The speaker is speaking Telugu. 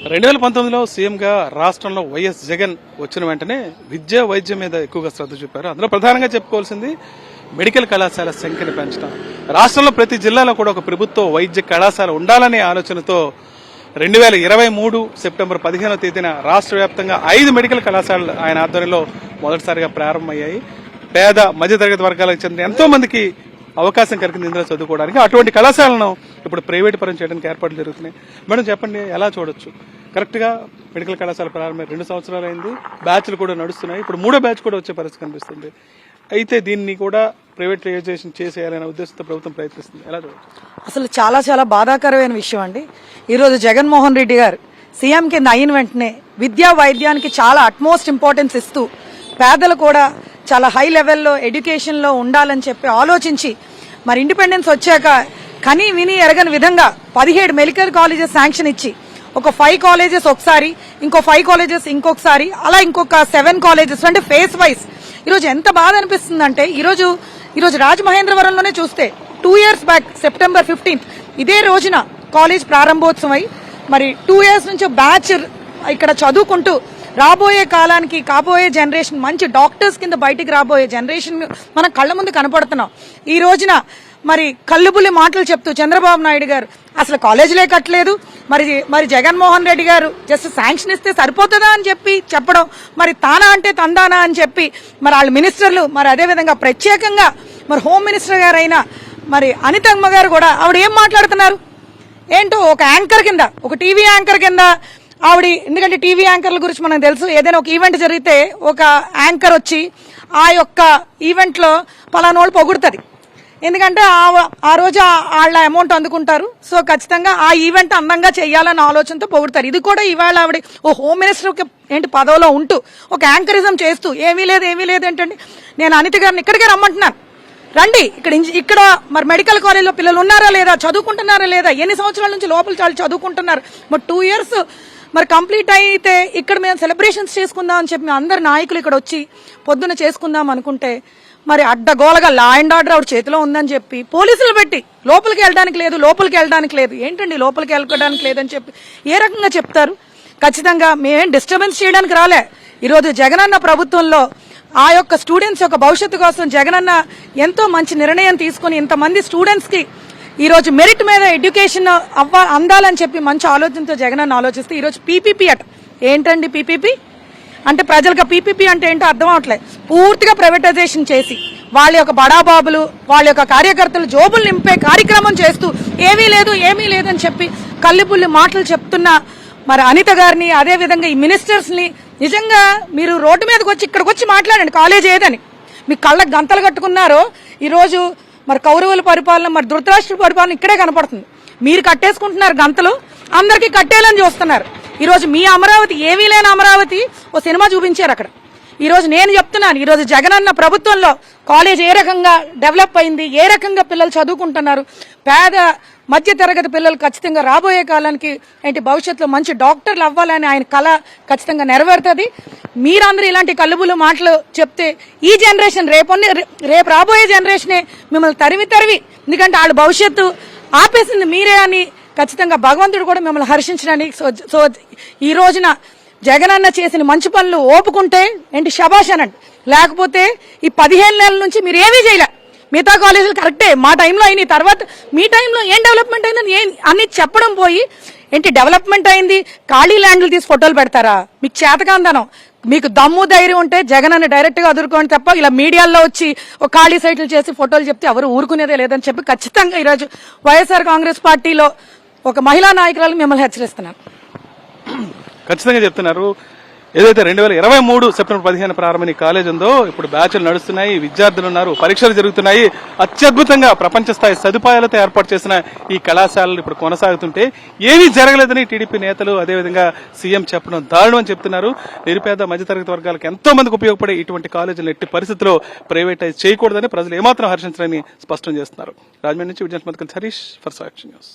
2019లో సీఎంగా రాష్ట్రంలో వైఎస్ జగన్ వచ్చిన వెంటనే విద్యా వైద్యం మీద ఎక్కువగా శ్రద్ధ చూపారు. అందులో ప్రధానంగా చెప్పుకోవాల్సింది మెడికల్ కళాశాల సంఖ్యను పెంచడం. రాష్ట్రంలో ప్రతి జిల్లాలో కూడా ఒక ప్రభుత్వ వైద్య కళాశాల ఉండాలనే ఆలోచనతో 2023 సెప్టెంబర్ 15వ తేదీన రాష్ట్ర వ్యాప్తంగా 5 మెడికల్ కళాశాలలు ఆయన ఆధ్వర్యంలో మొదటిసారిగా ప్రారంభమయ్యాయి. పేద మధ్యతరగతి వర్గాలకు చెందిన ఎంతో మందికి అవకాశం కలిగింది ఇందులో చదువుకోవడానికి. అటువంటి కళాశాలను ఇప్పుడు ప్రైవేట్ పరం చేయడానికి ఏర్పాట్లు జరుగుతున్నాయి. మేడం చెప్పండి, ఎలా చూడొచ్చు? కరెక్ట్ గా మెడికల్ కళాశాల ప్రారంభమై 2 సంవత్సరాలు అయింది, బ్యాచ్లు కూడా నడుస్తున్నాయి. ఇప్పుడు 3వ బ్యాచ్ కూడా వచ్చే పరిస్థితి కనిపిస్తుంది. అయితే దీన్ని కూడా ప్రైవేటైజేషన్ చేసేయాలనే ఉద్దేశంతో ప్రభుత్వం ప్రయత్నిస్తుంది. ఎలా చూడొచ్చు? అసలు చాలా చాలా బాధాకరమైన విషయం అండి. ఈరోజు జగన్మోహన్ రెడ్డి గారు సీఎం కింద అయిన వెంటనే విద్యా వైద్యానికి చాలా అట్మోస్ట్ ఇంపార్టెన్స్ ఇస్తూ పేదలు కూడా చాలా హై లెవెల్లో ఎడ్యుకేషన్ లో ఉండాలని చెప్పి ఆలోచించి మరి ఇండిపెండెన్స్ వచ్చాక కని విని ఎరగని విధంగా 17 మెడికల్ కాలేజెస్ శాంక్షన్ ఇచ్చి ఒక 5 కాలేజెస్ ఒకసారి, ఇంకో 5 కాలేజెస్ ఇంకొకసారి, అలా ఇంకొక 7 కాలేజెస్ అంటే ఫేస్ వైజ్. ఈరోజు ఎంత బాధ అనిపిస్తుందంటే ఈరోజు రాజమహేంద్రవరంలోనే చూస్తే 2 years బ్యాక్ సెప్టెంబర్ 15th ఇదే రోజున కాలేజ్ ప్రారంభోత్సవమై మరి 2 years నుంచి బ్యాచ్ ఇక్కడ చదువుకుంటూ రాబోయే కాలానికి కాబోయే జనరేషన్ మంచి డాక్టర్స్ కింద బయటికి రాబోయే జనరేషన్ మన కళ్ళ ముందు కనపడుతున్నాం. ఈ రోజున మరి కల్లుబుల్లి మాటలు చెప్తూ చంద్రబాబు నాయుడు గారు అసలు కాలేజీలే కట్టలేదు, మరి జగన్మోహన్ రెడ్డి గారు జస్ట్ శాంక్షన్ ఇస్తే సరిపోతుందా అని చెప్పి చెప్పడం, మరి తానా అంటే తందానా అని చెప్పి మరి వాళ్ళ మినిస్టర్లు, మరి అదేవిధంగా ప్రత్యేకంగా మరి హోమ్ మినిస్టర్ గారు అయినా మరి అనితమ్మ గారు కూడా ఆవిడ ఏం మాట్లాడుతున్నారు ఏంటో, ఒక యాంకర్ కింద, ఒక టీవీ యాంకర్ కింద ఆవిడ. ఎందుకంటే టీవీ యాంకర్ల గురించి మనకు తెలుసు, ఏదైనా ఒక ఈవెంట్ జరిగితే ఒక యాంకర్ వచ్చి ఆ యొక్క ఈవెంట్ లో పలానోళ్ళు పొగుడుతుంది. ఎందుకంటే ఆ రోజు వాళ్ళ అమౌంట్ అందుకుంటారు. సో ఖచ్చితంగా ఆ ఈవెంట్ అందంగా చేయాలన్న ఆలోచనతో పొగుడతారు. ఇది కూడా ఇవాళ ఆవిడ ఓ హోమ్ మినిస్టర్ ఏంటి పదవిలో ఉంటూ ఒక యాంకరిజం చేస్తూ ఏమీ లేదు ఏంటండి. నేను అనిత గారిని ఇక్కడికే రమ్మంటున్నాను, రండి ఇక్కడ మరి మెడికల్ కాలేజ్లో పిల్లలు ఉన్నారా లేదా, చదువుకుంటున్నారా లేదా, ఎన్ని సంవత్సరాల నుంచి లోపల చాలా చదువుకుంటున్నారు. మరి 2 years మరి కంప్లీట్ అయితే ఇక్కడ మేము సెలబ్రేషన్స్ చేసుకుందాం అని చెప్పి అందరు నాయకులు ఇక్కడ వచ్చి పొద్దున చేసుకుందాం అనుకుంటే మరి అడ్డగోలగా లా అండ్ ఆర్డర్ ఆవిడ చేతిలో ఉందని చెప్పి పోలీసులు పెట్టి లోపలికి వెళ్ళడానికి లేదు. ఏంటండి లోపలికి వెళ్ళడానికి లేదని చెప్పి ఏ రకంగా చెప్తారు? ఖచ్చితంగా మేమేం డిస్టర్బెన్స్ చేయడానికి రాలే. ఈరోజు జగనన్న ప్రభుత్వంలో ఆ యొక్క స్టూడెంట్స్ యొక్క భవిష్యత్తు కోసం జగనన్న ఎంతో మంచి నిర్ణయం తీసుకుని ఇంతమంది స్టూడెంట్స్ కి ఈరోజు మెరిట్ మీద ఎడ్యుకేషన్ అందాలని చెప్పి మంచి ఆలోచనతో జగనన్న ఆలోచిస్తే ఈరోజు పీపీపీ అట. ఏంటండి పీపీపీ అంటే? ప్రజలకు పీపీపీ అంటే ఏంటో అర్థం అవట్లేదు. పూర్తిగా ప్రైవేటైజేషన్ చేసి వాళ్ళ యొక్క బడాబాబులు, వాళ్ళ యొక్క కార్యకర్తలు జోబులు నింపే కార్యక్రమం చేస్తూ ఏమీ లేదని చెప్పి కల్లిపుల్లి మాటలు చెప్తున్న మరి అనిత గారిని, అదేవిధంగా ఈ మినిస్టర్స్ ని నిజంగా మీరు రోడ్డు మీదకి వచ్చి ఇక్కడికి వచ్చి మాట్లాడండి కాలేజ్ ఏదని. మీ కళ్ళకు గంతలు కట్టుకున్నారో ఈరోజు మరి కౌరవుల పరిపాలన, మరి ధృతరాష్ట్ర పరిపాలన ఇక్కడే కనపడుతుంది. మీరు కట్టేసుకుంటున్నారు గంతలు, అందరికీ కట్టేయాలని చూస్తున్నారు. ఈరోజు మీ అమరావతి, ఏమీ లేని అమరావతి ఓ సినిమా చూపించారు అక్కడ. ఈరోజు నేను చెప్తున్నాను, ఈరోజు జగనన్న ప్రభుత్వంలో కాలేజ్ ఏ రకంగా డెవలప్ అయింది, ఏ రకంగా పిల్లలు చదువుకుంటున్నారు, పేద మధ్య తరగతి పిల్లలు ఖచ్చితంగా రాబోయే కాలానికి ఏంటి భవిష్యత్తులో మంచి డాక్టర్లు అవ్వాలని ఆయన కళ ఖచ్చితంగా నెరవేరుతుంది. మీరందరూ ఇలాంటి కల్లుబులు మాటలు చెప్తే ఈ జనరేషన్ రేపు రాబోయే జనరేషనే మిమ్మల్ని తరిమి ఎందుకంటే వాళ్ళ భవిష్యత్తు ఆపేసింది మీరే అని ఖచ్చితంగా భగవంతుడు కూడా మిమ్మల్ని హర్షించడానికి. సో ఈ రోజున జగనన్న చేసిన మంచి పనులు ఓపుకుంటే ఏంటి శభాష్ అనండి, లేకపోతే ఈ 15 నెలల నుంచి మీరు ఏమీ చేయలే. మిగతా కాలేజీలు కరెక్టే మా టైంలో అయినాయి, తర్వాత మీ టైంలో ఏం డెవలప్మెంట్ అయిందని అన్ని చెప్పడం పోయి ఏంటి డెవలప్మెంట్ అయింది, ఖాళీ ల్యాండ్లు తీసి ఫోటోలు పెడతారా? మీకు చేతకాందనం, మీకు దమ్ము ధైర్యం ఉంటే జగనన్న డైరెక్ట్ గా అదురుకోండి తప్ప ఇలా మీడియాలో వచ్చి ఒక ఖాళీ సైట్లు చేసి ఫోటోలు చెప్తే ఎవరు ఊరుకునేదే లేదని చెప్పి ఖచ్చితంగా ఈరోజు వైఎస్ఆర్ కాంగ్రెస్ పార్టీలో ఒక మహిళా నాయకురాలు మిమ్మల్ని హెచ్చరిస్తున్నాను. ఖచ్చితంగా చెప్తున్నారు. ఏదైతే 2023 సెప్టెంబర్ 15 ప్రారంభమైన కాలేజ్ ఉందో ఇప్పుడు బ్యాచ్లు నడుస్తున్నాయి, విద్యార్థులు ఉన్నారు, పరీక్షలు జరుగుతున్నాయి. అత్యద్భుతంగా ప్రపంచ స్థాయి సదుపాయాలతో ఏర్పాటు చేసిన ఈ కళాశాలలు ఇప్పుడు కొనసాగుతుంటే ఏమీ జరగలేదని టీడీపీ నేతలు, అదేవిధంగా సీఎం చెప్పడం దారుణం అని చెప్తున్నారు. నిరుపేద మధ్యతరగతి వర్గాలకు ఎంతో మందికి ఉపయోగపడే ఇటువంటి కాలేజీలు ఎట్టి పరిస్థితుల్లో ప్రైవేటైజ్ చేయకూడదని ప్రజలు ఏమాత్రం హర్షించాలని స్పష్టం చేస్తున్నారు. రాజమండ్రి నుంచి Vijay Harish for Sakshi news.